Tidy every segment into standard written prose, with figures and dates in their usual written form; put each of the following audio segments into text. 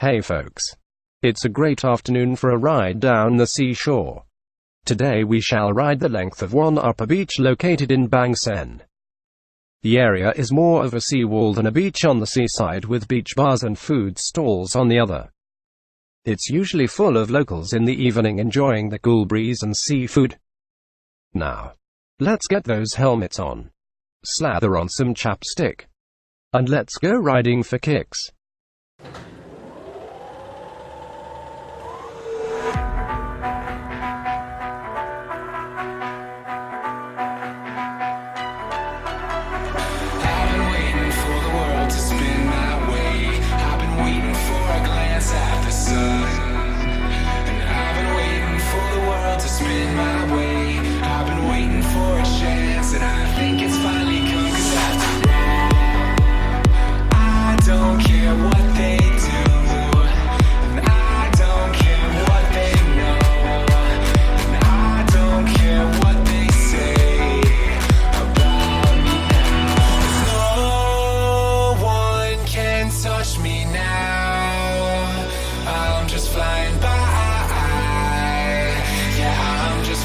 Hey folks. It's a great afternoon for a ride down the seashore. Today we shall ride the length of Wonnapha Beach located in Bangsaen. The area is more of a seawall than a beach on the seaside, with beach bars and food stalls on the other. It's usually full of locals in the evening enjoying the cool breeze and seafood. Now, let's get those helmets on, slather on some chapstick, and let's go riding for kicks.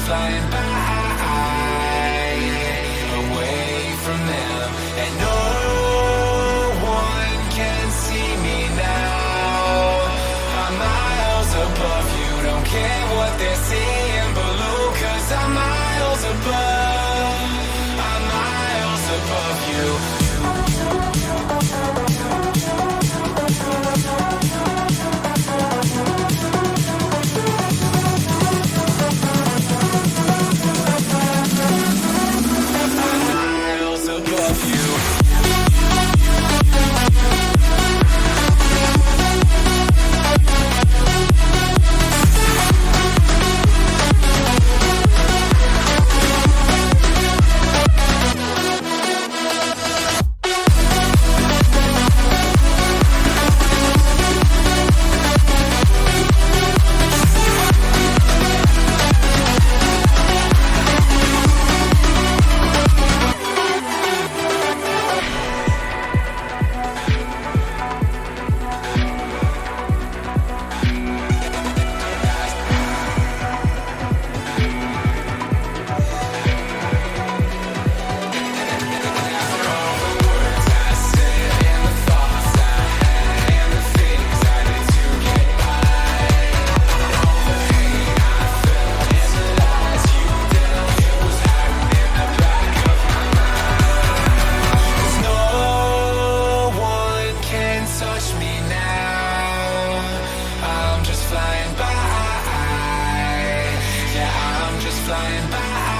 Flying by, away from them, and no one can see me now. I'm miles above you, don't care what they're saying below, 'cause I'm miles above, I'm miles above you. Flying by,